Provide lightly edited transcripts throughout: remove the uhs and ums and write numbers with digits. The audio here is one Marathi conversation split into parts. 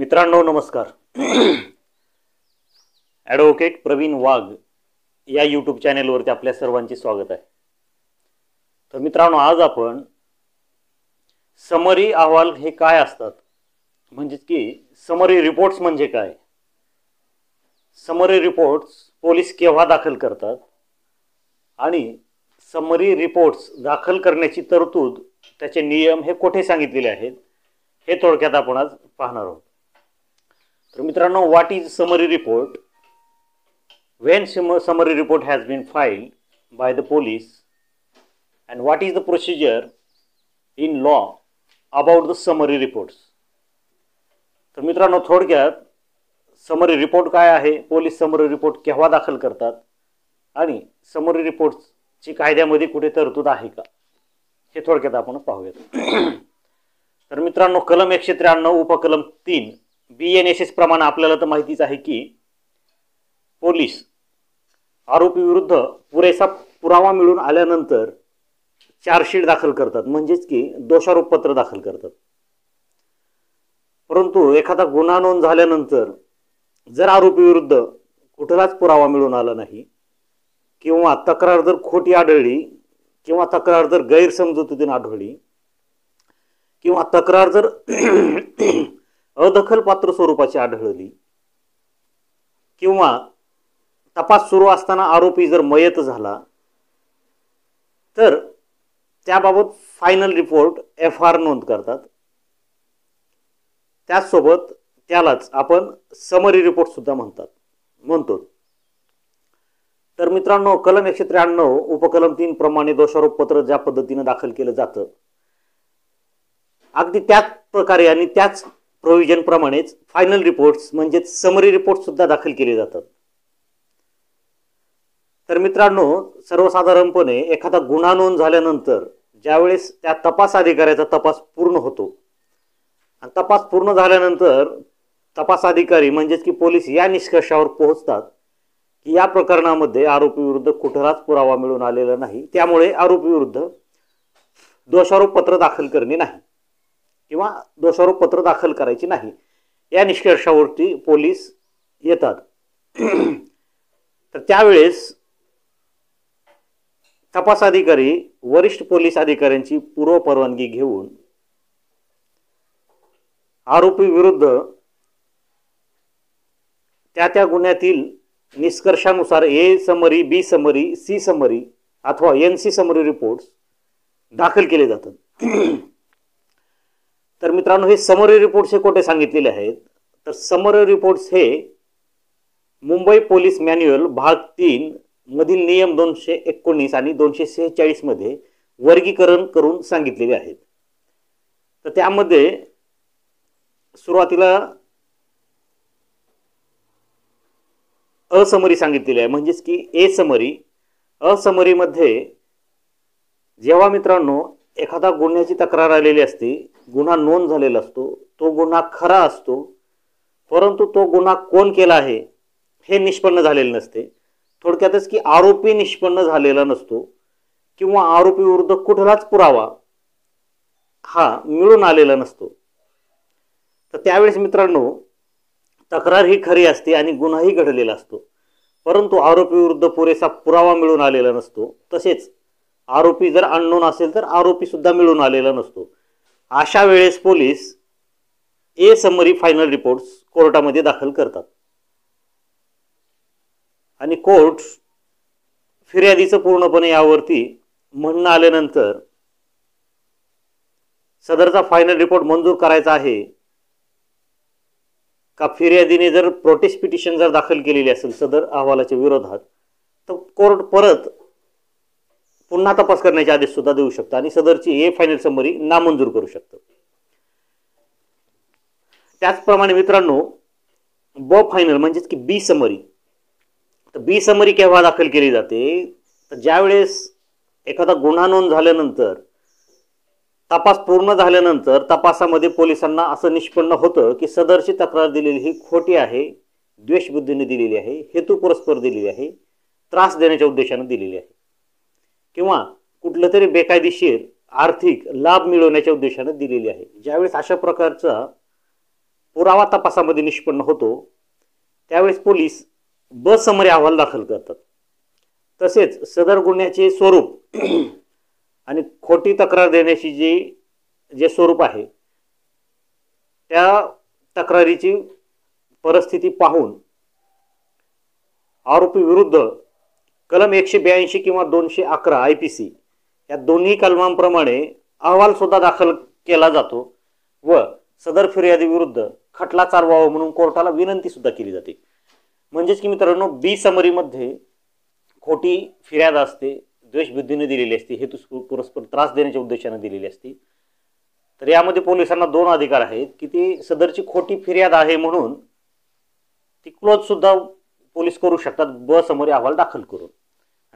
मित्रांनो नमस्कार. ॲडव्होकेट प्रवीण वाघ या यूट्यूब चॅनेलवरती आपल्या सर्वांचे स्वागत आहे. तर मित्रांनो, आज आपण समरी अहवाल हे काय असतात, म्हणजे की समरी रिपोर्ट्स म्हणजे काय, समरी रिपोर्ट्स पोलीस केव्हा दाखल करतात आणि समरी रिपोर्ट्स दाखल करण्याची तरतूद, त्याचे नियम हे कोठे सांगितलेले आहेत, हे थोडक्यात आपण आज पाहणार आहोत. तर मित्रांनो, what is summary report? When summary report has been filed by the police, and what is the procedure in law about the summary reports? तर मित्रांनो, थोडक्यात समरी रिपोर्ट काय आहे, पोलीस समरी रिपोर्ट केव्हा दाखल करतात आणि समरी रिपोर्टची कायद्यामध्ये कुठे तरतूद आहे का, हे थोडक्यात आपण पाहूयात. तर मित्रांनो, कलम 193 उपकलम 3 BNSS प्रमाणे आपल्याला तर माहितीच आहे की पोलीस आरोपी विरुद्ध पुरेसा पुरावा मिळून आल्यानंतर चार्जशीट दाखल करतात, म्हणजेच की दोषारोपपत्र दाखल करतात. परंतु एखादा गुन्हा नोंद झाल्यानंतर जर आरोपी विरुद्ध कुठलाच पुरावा मिळून आला नाही, किंवा तक्रार जर खोटी आढळली, किंवा तक्रार जर गैरसमजुतीने आढळली, किंवा तक्रार जर अदखलपात्र स्वरूपाची आढळली, किंवा तपास सुरू असताना आरोपी जर मयत झाला, तर त्याबाबत फायनल रिपोर्ट FR नोंद करतात. त्याचसोबत त्यालाच आपण समरी रिपोर्ट सुद्धा म्हणतो. तर मित्रांनो, कलम 193 उपकलम 3 प्रमाणे दोषारोपपत्र ज्या पद्धतीने दाखल केलं जातं, अगदी त्याच प्रकारे आणि त्याच प्रोव्हिजन प्रमाणेच फायनल रिपोर्ट्स म्हणजे समरी रिपोर्ट सुद्धा दाखल केले जातात. तर मित्रांनो, सर्वसाधारणपणे एखादा गुन्हा नोंद झाल्यानंतर ज्यावेळेस त्या तपास अधिकाऱ्याचा तपास पूर्ण होतो, आणि तपास पूर्ण झाल्यानंतर तपास अधिकारी म्हणजेच की पोलीस या निष्कर्षावर पोहोचतात की या प्रकरणामध्ये आरोपी विरुद्ध कुठलाच पुरावा मिळून आलेला नाही, त्यामुळे आरोपी विरुद्ध दोषारोपपत्र दाखल करणे नाही किंवा दोषारोपपत्र दाखल करायचे नाही, या निष्कर्षावरती पोलीस येतात. तर त्यावेळेस तपास अधिकारी वरिष्ठ पोलीस अधिकाऱ्यांची पूर्व परवानगी घेऊन आरोपी विरुद्ध त्या गुन्ह्यातील निष्कर्षानुसार A summary, B summary, C summary अथवा NC समरी रिपोर्ट्स दाखल केले जातात. तर मित्रांनो, हे समरी रिपोर्ट्स हे कोठे सांगितलेले आहेत, तर समरी रिपोर्ट्स हे मुंबई पोलीस मॅन्युअल भाग 3 मधील नियम 219 आणि 246 मध्ये वर्गीकरण करून सांगितलेले आहेत. तर त्यामध्ये सुरुवातीला असमरी सांगितलेली आहे, म्हणजेच की A समरी. असमरीमध्ये जेव्हा मित्रांनो एखादा गुन्ह्याची तक्रार आलेली असते, गुन्हा नोंद झालेला असतो, तो गुन्हा खरा असतो, परंतु तो गुन्हा कोण केला आहे हे निष्पन्न झालेले नसते. थोडक्यातच की आरोपी निष्पन्न झालेला नसतो किंवा आरोपी विरुद्ध कुठलाच पुरावा हा मिळून आलेला नसतो. तर त्यावेळेस मित्रांनो, तक्रार ही खरी असते आणि गुन्हाही घडलेला असतो, परंतु आरोपी विरुद्ध पुरेसा पुरावा मिळून आलेला नसतो. तसेच आरोपी जर अननोन असेल तर आरोपी सुद्धा मिळून आलेला नसतो. अशा वेळेस police A summary final reports कोर्टामध्ये दाखल करतात आणि कोर्ट फिर्यादीचं पूर्णपणे यावरती म्हणणं आल्यानंतर सदरचा फायनल रिपोर्ट मंजूर करायचा आहे का, फिर्यादीने जर प्रोटेस्ट पिटिशन जर दाखल केलेली असेल सदर अहवालाच्या विरोधात, तर कोर्ट परत पुन्हा तपास करण्याचे आदेश सुद्धा देऊ शकतं आणि सदरची A फायनल समरी नामंजूर करू शकतं. त्याचप्रमाणे मित्रांनो, B फायनल म्हणजेच की B समरी. तर B समरी केव्हा दाखल केली जाते, तर ज्यावेळेस एखादा गुन्हा नोंद झाल्यानंतर, तपास पूर्ण झाल्यानंतर तपासामध्ये पोलिसांना असं निष्पन्न होतं की सदरची तक्रार दिलेली ही खोटी आहे, द्वेषबुद्धीने दिलेली आहे, हेतुपुरस्पर दिलेली आहे, त्रास देण्याच्या उद्देशाने दिलेली आहे, किंवा कुठलं तरी बेकायदेशीर आर्थिक लाभ मिळवण्याच्या उद्देशाने दिलेली आहे. ज्यावेळेस अशा प्रकारचा पुरावा तपासामध्ये निष्पन्न होतो त्यावेळेस पोलीस ब समरी अहवाल दाखल करतात। तसेच सदर गुन्ह्याचे स्वरूप आणि खोटी तक्रार देण्याची जे स्वरूप आहे त्या तक्रारीची परिस्थिती पाहून आरोपी विरुद्ध कलम 182 किंवा 211 IPC या दोन्ही कलमांप्रमाणे अहवाल सुद्धा दाखल केला जातो व सदर फिर्यादी विरुद्ध खटला चालवावा म्हणून कोर्टाला विनंती सुद्धा केली जाते। म्हणजेच की मित्रांनो, बी समरीमध्ये खोटी फिर्याद असते, द्वेषबुद्धीने दिलेली असते, हेतू परस्पर त्रास देण्याच्या उद्देशाने दिलेली असते। तर यामध्ये पोलिसांना दोन अधिकार आहेत की ती सदरची खोटी फिर्याद आहे म्हणून ती क्लोज सुद्धा पोलीस करू शकतात ब समरी अहवाल दाखल करून।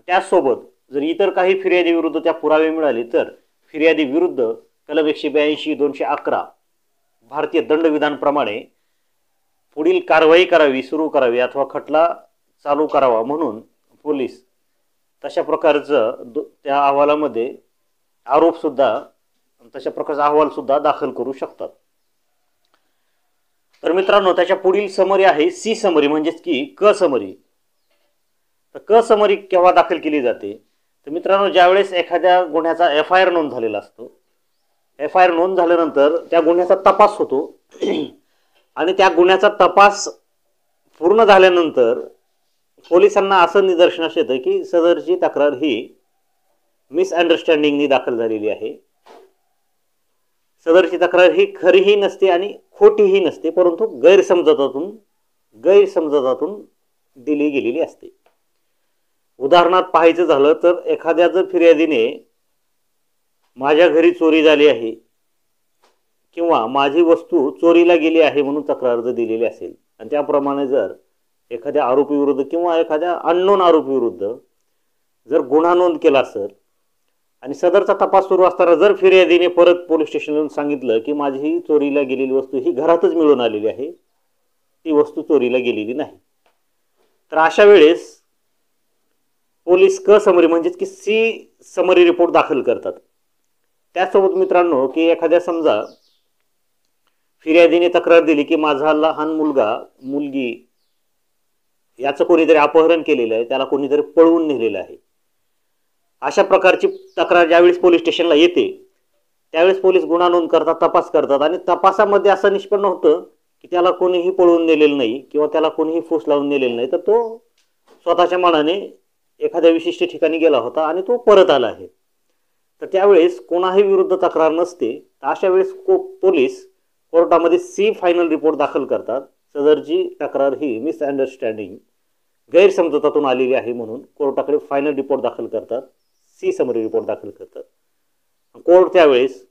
त्याचसोबत जर इतर काही फिर्यादी विरुद्ध त्या पुरावे मिळाले तर फिर्यादी विरुद्ध कलम 182 211 भारतीय दंडविधानप्रमाणे पुढील कारवाई करावी, सुरू करावी अथवा खटला चालू करावा म्हणून पोलीस तशा प्रकारचं त्या अहवालामध्ये आरोप सुद्धा तशा प्रकारचा अहवाल सुद्धा दाखल करू शकतात। तर मित्रांनो, त्याच्या पुढील समरी आहे सी समरी म्हणजेच की क समरी। तर क समरी केव्हा दाखल केली जाते तर मित्रांनो, ज्यावेळेस एखाद्या गुन्ह्याचा FIR नोंद झालेला असतो, FIR नोंद झाल्यानंतर त्या गुन्ह्याचा तपास होतो आणि त्या गुन्ह्याचा तपास पूर्ण झाल्यानंतर पोलिसांना असं निदर्शनास येतं की सदरची तक्रार ही मिसअंडरस्टँडिंगनी दाखल झालेली आहे। सदरची तक्रार ही खरीही नसते आणि खोटीही नसते, परंतु गैरसमजातून दिली गेलेली असते। उदाहरणार्थ पाहायचं झालं तर एखाद्या जर फिर्यादीने माझ्या घरी चोरी झाली आहे किंवा माझी वस्तू चोरीला गेली आहे म्हणून तक्रार जर दिलेली असेल आणि त्याप्रमाणे जर एखाद्या आरोपी विरुद्ध किंवा एखाद्या अननोन आरोपी विरुद्ध जर गुन्हा नोंद केला असेल आणि सदरचा तपास सुरू असताना जर फिर्यादीने परत पोलीस स्टेशनला सांगितलं की माझी ही चोरीला गेलेली वस्तू ही घरातच मिळून आलेली आहे, ती वस्तू चोरीला गेलेली नाही, तर अशा वेळेस पोलीस क समरी म्हणजेच की सी समरी रिपोर्ट दाखल करतात। त्यासोबत मित्रांनो, की एखाद्या समजा फिर्यादीने तक्रार दिली की माझा लहान मुलगी याचं कोणीतरी अपहरण केलेलं आहे, त्याला कोणीतरी पळवून नेलेलं आहे, अशा प्रकारची तक्रार ज्यावेळेस पोलीस स्टेशनला येते त्यावेळेस पोलीस गुन्हा नोंद करतात, तपास करतात आणि तपासामध्ये असं निष्पन्न होतं की त्याला कोणीही पळवून नेलेलं नाही किंवा त्याला कोणीही फूस लावून नेलेलं नाही, तर तो स्वतःच्या मनाने एखाद्या विशिष्ट ठिकाणी गेला होता आणि तो परत आला आहे। तर त्यावेळेस कोणाही विरुद्ध तक्रार नसते, तर अशा वेळेस पोलीस कोर्टामध्ये सी फायनल रिपोर्ट दाखल करतात। सदरची तक्रार ही मिसअंडरस्टँडिंग गैरसमजातून आलेली आहे म्हणून कोर्टाकडे फायनल रिपोर्ट दाखल करतात, सी समरी रिपोर्ट दाखल करतात। कोर्ट त्यावेळेस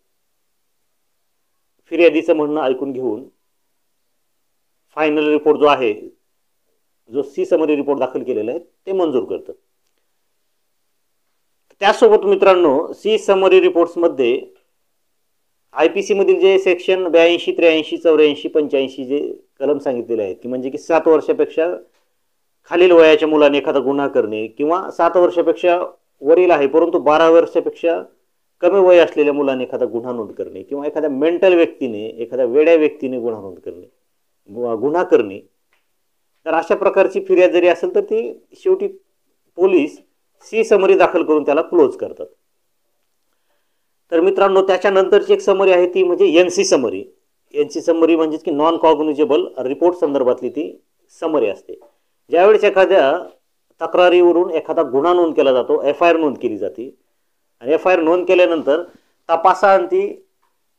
फिर्यादीचं म्हणणं ऐकून घेऊन फायनल रिपोर्ट जो आहे, जो सी समरी रिपोर्ट दाखल केलेला आहे ते मंजूर करतं। त्यासोबत मित्रांनो, सी समरी रिपोर्ट्समध्ये IPC मधील जे सेक्शन 82, 83, 84, 85 जे कलम सांगितलेले आहेत की म्हणजे की 7 वर्षापेक्षा खालील वयाच्या मुलाने एखादा गुन्हा करणे किंवा 7 वर्षापेक्षा वरील आहे परंतु 12 वर्षापेक्षा कमी वय असलेल्या मुलाने एखादा गुन्हा नोंद करणे किंवा एखाद्या मेंटल व्यक्तीने, एखाद्या वेड्या व्यक्तीने गुन्हा करणे, तर अशा प्रकारची फिर्याद जरी असेल तर ती शेवटी पोलीस सी समरी दाखल करून त्याला क्लोज करतात। तर मित्रांनो, त्याच्यानंतरची एक समरी आहे ती म्हणजे NC समरी। NC समरी म्हणजे की नॉन कॉग्निजेबल रिपोर्ट संदर्भातली ती समरी असते। ज्यावेळेस एखाद्या तक्रारीवरून एखादा गुन्हा नोंद केला जातो, FIR नोंद केली जाते आणि FIR नोंद केल्यानंतर तपासाअंती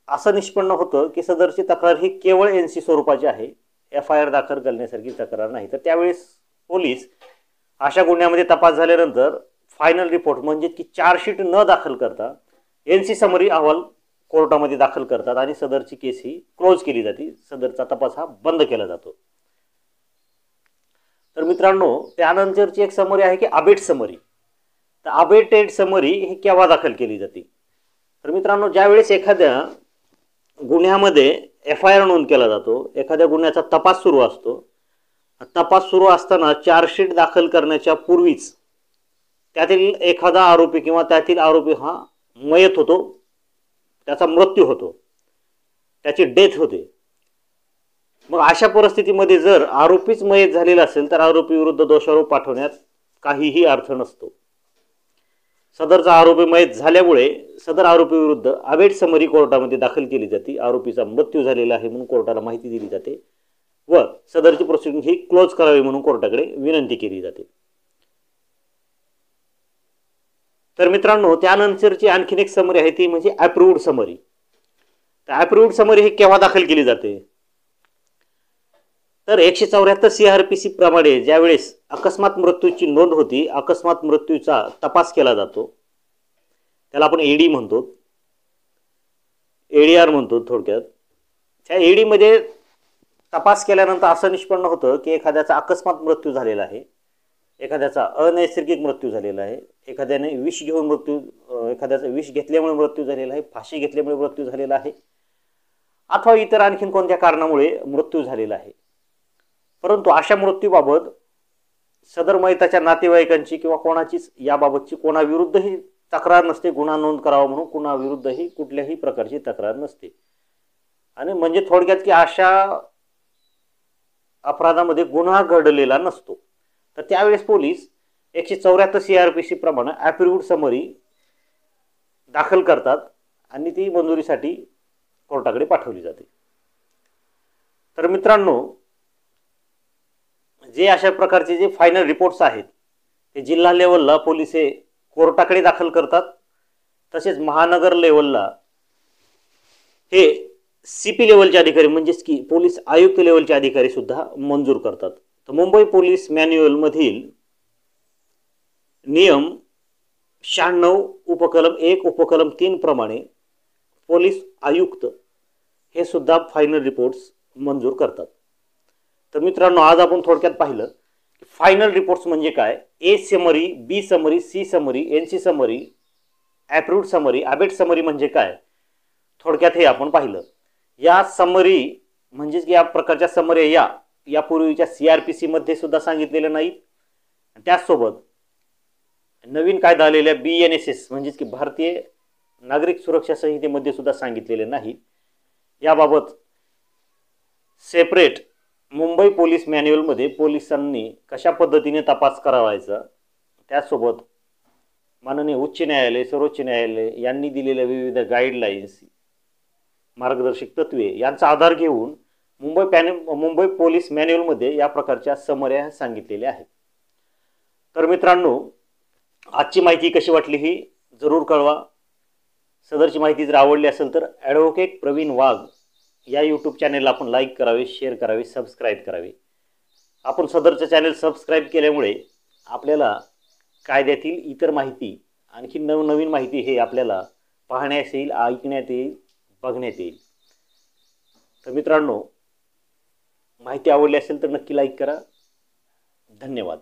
असं निष्पन्न होतं की सदरची तक्रार ही केवळ NC स्वरूपाची आहे, FIR दाखल करण्यासारखी तक्रार नाही, तर त्यावेळेस पोलीस अशा गुन्ह्यामध्ये तपास झाल्यानंतर फायनल रिपोर्ट म्हणजे की चार्जशीट न दाखल करता NC समरी अहवाल कोर्टामध्ये दाखल करतात आणि सदरची केस ही क्लोज केली जाते, सदरचा तपास हा बंद केला जातो। तर मित्रांनो, त्यानंतरची एक समरी आहे की अबेट समरी। तर अबेटेड समरी ही केव्हा दाखल केली जाते तर मित्रांनो, ज्यावेळेस एखाद्या गुन्ह्यामध्ये FIR नोंद केला जातो, एखाद्या गुन्ह्याचा तपास सुरू असतो, तपास सुरू असताना चार्जशीट दाखल करण्याच्या पूर्वीच त्यातील एखादा आरोपी किंवा त्यातील आरोपी हा मयत होतो, त्याचा मृत्यू होतो, त्याची डेथ होते, मग अशा परिस्थितीमध्ये जर आरोपीच मयत झालेला असेल तर आरोपी विरुद्ध दोषारोप पाठवण्यात काहीही अर्थ नसतो. सदरचा आरोपी मयत झाल्यामुळे सदर आरोपी विरुद्ध अबेट समरी कोर्टामध्ये दाखल केली जाते. आरोपीचा मृत्यू झालेला आहे म्हणून कोर्टाला माहिती दिली जाते व सदरची प्रोसिडिंग ही क्लोज करावी म्हणून कोर्टाकडे विनंती केली जाते. तर मित्रांनो, त्यानंतरची आणखीन एक समरी आहे ती म्हणजे अप्रूव्ड समरी. तर अप्रूव्ड समरी ही केव्हा दाखल केली जाते? तर 174 CRPC प्रमाणे ज्यावेळेस अकस्मात मृत्यूची नोंद होती, अकस्मात मृत्यूचा तपास केला जातो, त्याला आपण एडी म्हणतो, एडीआर म्हणतो थोडक्यात. त्या एडीमध्ये तपास केल्यानंतर असं निष्पन्न होतं की एखाद्याचा अकस्मात मृत्यू झालेला आहे, एखाद्याचा अनैसर्गिक मृत्यू झालेला आहे, एखाद्याने विष घेऊन एखाद्याचा विष घेतल्यामुळे मृत्यू झालेला आहे, फाशी घेतल्यामुळे मृत्यू झालेला आहे, अथवा इतर आणखीन कोणत्या कारणामुळे मृत्यू झालेला आहे. परंतु अशा मृत्यूबाबत सदर मयताच्या नातेवाईकांची किंवा कोणाचीच याबाबतची कोणाविरुद्धही तक्रार नसते. गुन्हा नोंद करावा म्हणून कुणाविरुद्धही कुठल्याही प्रकारची तक्रार नसते. आणि म्हणजे थोडक्यात की अशा अपराधामध्ये गुन्हा घडलेला नसतो. तर त्यावेळेस पोलीस 174 CRPC प्रमाणे अप्रूव्ड समरी दाखल करतात आणि ती मंजुरीसाठी कोर्टाकडे पाठवली जाते. तर मित्रांनो, जे अशा प्रकारचे जे फायनल रिपोर्ट्स आहेत ते जिल्हा लेवलला पोलीस हे कोर्टाकडे दाखल करतात. तसेच महानगर लेवलला हे CP लेवलचे अधिकारी म्हणजेच की पोलीस आयुक्त लेवलचे अधिकारी सुद्धा मंजूर करतात. तर मुंबई पोलीस मॅन्युअलमधील नियम 96 उपकलम 1 उपकलम 3 प्रमाणे पोलीस आयुक्त हे सुद्धा फायनल रिपोर्ट्स मंजूर करतात. तर मित्रांनो, आज आपण थोडक्यात पाहिलं की फायनल रिपोर्ट्स म्हणजे काय, A summary, B summary, C summary, NC summary, approved summary, abate summary म्हणजे काय, थोडक्यात हे आपण पाहिलं. या समरी म्हणजेच की या प्रकारच्या समरी यापूर्वीच्या CRPC मध्ये सुद्धा सांगितलेल्या नाहीत. त्याचसोबत नवीन कायदा आलेल्या BNSS म्हणजेच की भारतीय नागरिक सुरक्षा संहितेमध्ये सुद्धा सांगितलेले नाहीत. याबाबत सेपरेट मुंबई पोलीस मॅन्युअलमध्ये पोलिसांनी कशा पद्धतीने तपास करावायचा, त्याचसोबत माननीय उच्च न्यायालय, सर्वोच्च न्यायालय यांनी दिलेल्या विविध गाईडलाईन्स, मार्गदर्शक तत्त्वे यांचा आधार घेऊन मुंबई पोलीस मॅन्युअलमध्ये या प्रकारच्या समऱ्या सांगितलेल्या आहेत. तर मित्रांनो, आजची माहिती कशी वाटली ही जरूर कळवा. सदरची माहिती जर आवडली असेल तर ॲडव्होकेट प्रवीण वाघ या यूट्यूब चॅनेलला आपण लाईक करावे, शेअर करावे, सबस्क्राईब करावे. आपण सदरचं चॅनल सबस्क्राईब केल्यामुळे आपल्याला कायद्यातील इतर माहिती, आणखी नवनवीन माहिती हे आपल्याला पाहण्यास येईल, ऐकण्यात येईल, बघण्यात येईल. तर मित्रांनो, माहिती आवडली असेल तर नक्की लाईक करा. धन्यवाद.